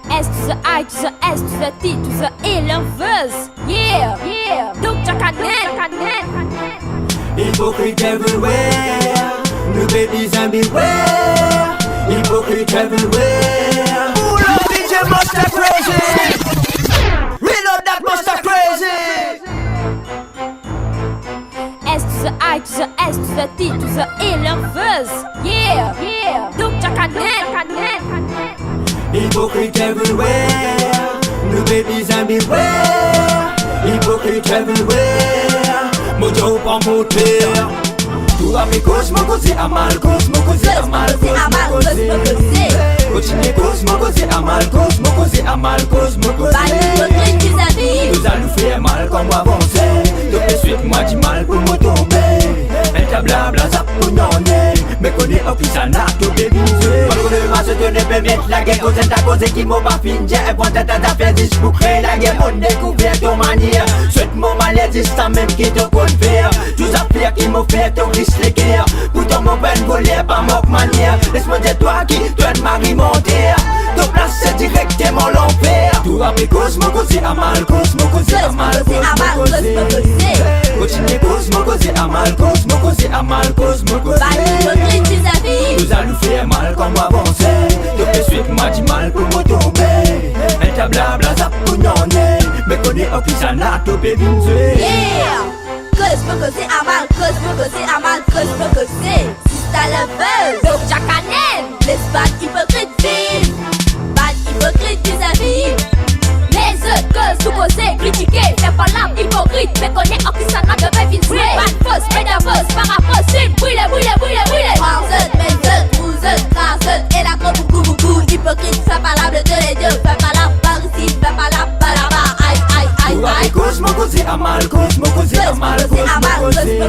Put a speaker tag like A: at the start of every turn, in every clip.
A: S to the I to the S to the T to the E l'enveuse. Yeah, yeah. Donc Jakanen.
B: Hypocrite everywhere. New babies and beware. Hypocrite everywhere. Pull up DJ Monster Crazy. Reload that Monster Crazy.
A: S to the I to the S to the T to the E l'enveuse. Yeah, yeah. Donc Jakanen.
B: Hypocrite everywhere. New babies and beware. Hypocrite everywhere. Mojo pa moteur. Tu as mes cosmo così amal, cosmo così amal, cosmo così. Continue cosmo così amal, cosmo così amal, cosmo così. Nous allons faire mal comme avancer. De suite moi dis mal pour me tomber. Elle t'a blabla ça pour n'enner. Mais connais au qui ça n'a tout dévisé. Moi je ma se tenir permettre la guerre. Cause ta cause qui m'a pas fini. J'ai inventé ta affaire juste pour créer la guerre. On découvert ton manière. Souhaite mon maladie ça même qui te compte faire. Tous affaires qui m'ont fait ton risque les guerres. Pourtant mon peine volée par moque manière. Laisse-moi dire toi qui dois m'alimenter. Ton place c'est directement l'enfer. Tu as mes cosmo così amal, cosmo così amal, cosmo così. Continue cosmo così amal, cosmo così amal, cosmo così. Nous allons faire mal comme avancer. De suite moi dis mal pour me tomber. Elle t'a blabla ça pour n'enner. Mais connais au qui ça n'a tout bébinsé.
C: Yeah! Cosmo così amal, cosmo così amal, cosmo così. Si t'as le buzz,
A: Donc Jakanen.
C: laisse pas hypocrite vivre. Pas hypocrite vis-à-vis.
A: Les autres causes tout causer, critiquer, faire pas l'âme hypocrite. Mais connais en qui ça n'a de vrai vince. Pas de fausse, mais de fausse, par rapport c'est brûlé.
C: Marzot, menzot, rouzot, crasot. Et la gros beaucoup. Hypocrite, fais pas la bleu de les deux. Fais pas la par ici, fais pas la balaba. Aïe.
B: Tu as mes cosmo così amal, cosmo così amal, cosmo così.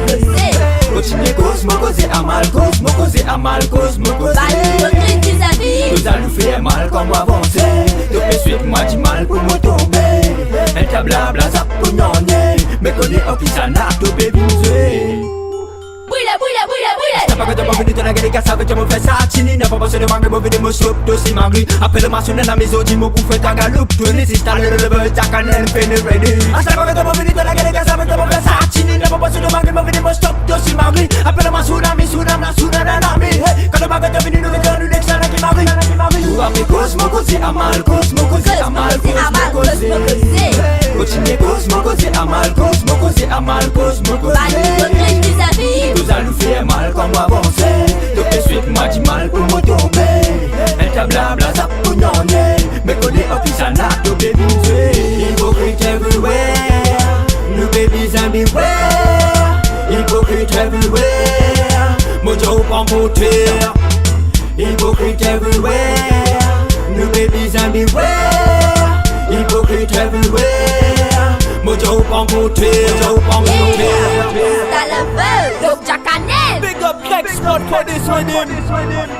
B: Continue cosmo così amal, cosmo così amal, cosmo
C: Pas
B: così.
C: hypocrite vis-à-vis.
B: Nous allons faire mal comme avancer. De suite moi dis mal pour me tomber. Elle t'a blabla ça pour n'enner. Mais connais au qui ça n'a tout bébinsé. T'as pas que t'as pas venu te la gueule, ça veut dire me faire ça. Chini n'a pas passé de mangue, mauvais de me chope, d'aussi mangri. Appelle-moi sur la maison, dis-moi pour faire ta galoupe. Tu résistes à le Jakanen, fais le ready. T'as pas que t'as pas venu te la gueule, ça veut dire me faire ça. Chini n'a pas passé de mangue, mauvais de me chope, d'aussi mangri. Appelle-moi sur la maison, quand t'as pas que t'as venu nous faire une excellente qui m'arrive. Tu as mes cosmo così amal, cosmo così amal, cosmo così. Continue cosmo così amal, cosmo così amal, cosmo
C: Pas
B: così.
C: hypocrite vis-à-vis.
B: Nous allons faire mal comme avancer. De suite moi dis mal pour me tomber. Elle t'a blabla ça pour n'enner. Mais connais au qui ça n'a tout bébinsé. Hypocrite everywhere. New babies and beware. Hypocrite everywhere. Mojo pa moteur. Hypocrite everywhere. New babies and beware. Hypocrite everywhere. Mojo pa moteur.
C: T'as le buzz.
A: Donc Jakanen.
B: Big up Rex Sport for this rhythm.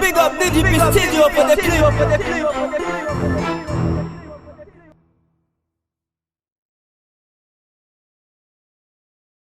B: Big up DDP Studio for the clip.